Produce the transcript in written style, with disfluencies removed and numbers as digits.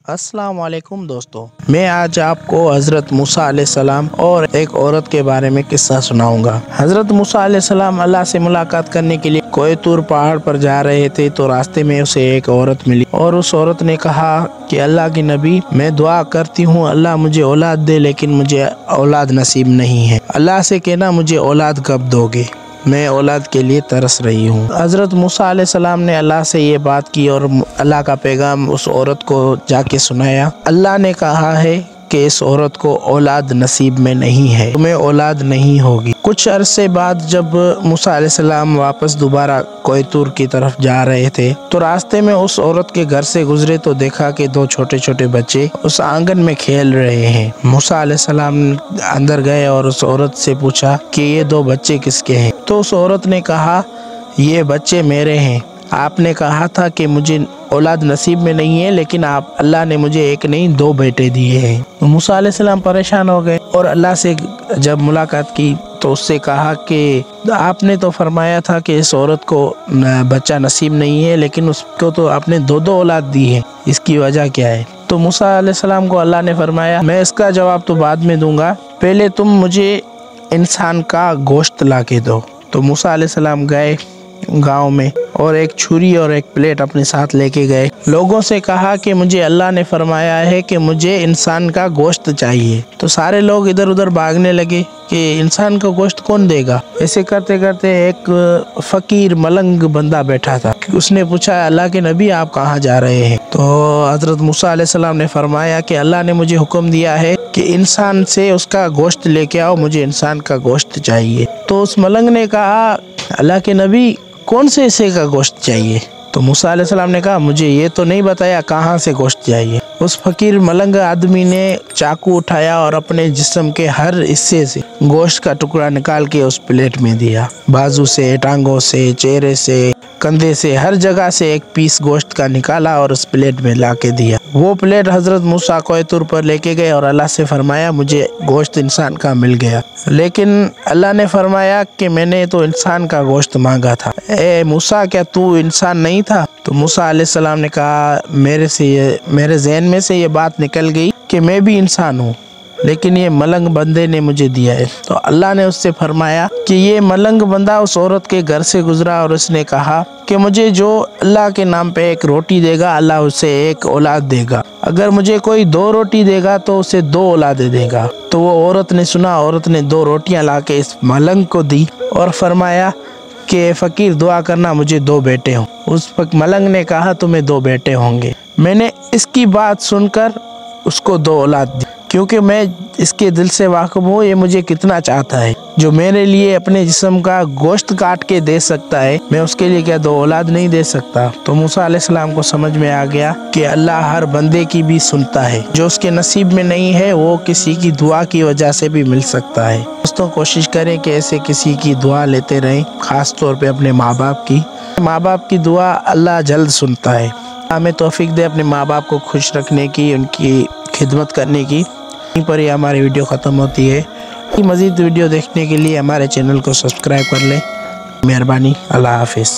अस्सलाम वालेकुम दोस्तों, मैं आज आपको हज़रत मूसा अलैहिस्सलाम और एक औरत के बारे में किस्सा सुनाऊंगा। हज़रत मूसा अलैहिस्सलाम अल्लाह से मुलाकात करने के लिए कोई तूर पहाड़ पर जा रहे थे तो रास्ते में उसे एक औरत मिली और उस औरत ने कहा कि अल्लाह की नबी, मैं दुआ करती हूँ अल्लाह मुझे औलाद दे, लेकिन मुझे औलाद नसीब नहीं है। अल्लाह से कहना मुझे औलाद कब दोगे, मैं औलाद के लिए तरस रही हूँ। हज़रत मूसा अलैहिस्सलाम ने अल्लाह से ये बात की और अल्लाह का पैगाम उस औरत को जाके सुनाया। अल्लाह ने कहा है कि इस औरत को औलाद नसीब में नहीं है, तुम्हें औलाद नहीं होगी। कुछ अरसे बाद जब मूसा अलैहिस्सलाम वापस दोबारा कोई तूर की तरफ जा रहे थे तो रास्ते में उस औरत के घर से गुजरे तो देखा कि दो छोटे छोटे बच्चे उस आंगन में खेल रहे हैं। मूसा अलैहिस्सलाम अंदर गए और उस औरत से पूछा कि ये दो बच्चे किसके हैं। तो उस औरत ने कहा, ये बच्चे मेरे हैं। आपने कहा था कि मुझे औलाद नसीब में नहीं है, लेकिन अल्लाह ने मुझे एक नहीं दो बेटे दिए हैं। तो मूसा अलैहिस्सलाम परेशान हो गए और अल्लाह से जब मुलाकात की तो उससे कहा कि आपने तो फरमाया था कि इस औरत को बच्चा नसीब नहीं है, लेकिन उसको तो आपने दो दो औलाद दी है, इसकी वजह क्या है। तो मूसा अलैहिस्सलाम को अल्लाह ने फरमाया, मैं इसका जवाब तो बाद में दूंगा, पहले तुम मुझे इंसान का गोश्त ला के दो। तो मूसा अलैहिस्सलाम गए गांव में और एक छुरी और एक प्लेट अपने साथ लेके गए। लोगों से कहा कि मुझे अल्लाह ने फरमाया है कि मुझे इंसान का गोश्त चाहिए। तो सारे लोग इधर उधर भागने लगे कि इंसान का गोश्त कौन देगा। ऐसे करते करते एक फकीर मलंग बंदा बैठा था, उसने पूछा, अल्लाह के नबी आप कहाँ जा रहे हैं। तो हज़रत मूसा अलैहिस्सलाम ने फरमाया कि अल्लाह ने मुझे हुक्म दिया है कि इंसान से उसका गोश्त लेके आओ, मुझे इंसान का गोश्त चाहिए। तो उस मलंग ने कहा, अल्लाह के नबी कौन से हिस्से का गोश्त चाहिए। तो मूसा अलैहिस्सलाम ने कहा, मुझे ये तो नहीं बताया कहाँ से गोश्त चाहिए। उस फकीर मलंग आदमी ने चाकू उठाया और अपने जिस्म के हर हिस्से से गोश्त का टुकड़ा निकाल के उस प्लेट में दिया। बाजू से, टांगों से, चेहरे से, कंधे से, हर जगह से एक पीस गोश्त का निकाला और उस प्लेट में ला के दिया। वो प्लेट हज़रत मूसा कोई तूर पर लेके गए और अल्लाह से फरमाया, मुझे गोश्त इंसान का मिल गया। लेकिन अल्लाह ने फरमाया कि मैंने तो इंसान का गोश्त मांगा था। ए मूसा, क्या तू इंसान नहीं था। तो मूसा अलैहिस्सलाम ने कहा, मेरे ज़हन में से ये बात निकल गई कि मैं भी इंसान हूँ, लेकिन ये मलंग बंदे ने मुझे दिया है। तो अल्लाह ने उससे फरमाया कि ये मलंग बंदा उस औरत के घर से गुजरा और उसने कहा कि मुझे जो अल्लाह के नाम पे एक रोटी देगा, अल्लाह उसे एक औलाद देगा। अगर मुझे कोई दो रोटी देगा तो उसे दो औलादें देगा। तो वो औरत ने सुना, औरत ने दो रोटियां ला के इस मलंग को दी और फरमाया कि फ़कीर दुआ करना मुझे दो बेटे हों। उस मलंग ने कहा, तुम्हें दो बेटे होंगे। मैंने इसकी बात सुनकर उसको दो औलाद दी, क्योंकि मैं इसके दिल से वाकिफ हूँ, ये मुझे कितना चाहता है। जो मेरे लिए अपने जिस्म का गोश्त काट के दे सकता है, मैं उसके लिए क्या दो औलाद नहीं दे सकता। तो मूसा अलैहिस्सलाम को समझ में आ गया कि अल्लाह हर बंदे की भी सुनता है, जो उसके नसीब में नहीं है वो किसी की दुआ की वजह से भी मिल सकता है। दोस्तों, कोशिश करें कि ऐसे किसी की दुआ लेते रहें, खास तौर पे अपने माँ बाप की। माँ बाप की दुआ अल्लाह जल्द सुनता है। हमें तौफीक दे अपने माँ बाप को खुश रखने की, उनकी खिदमत करने की। यहीं पर ही हमारी वीडियो ख़त्म होती है। मज़ीद वीडियो देखने के लिए हमारे चैनल को सब्सक्राइब कर लें। मेहरबानी। अल्लाह हाफिज़।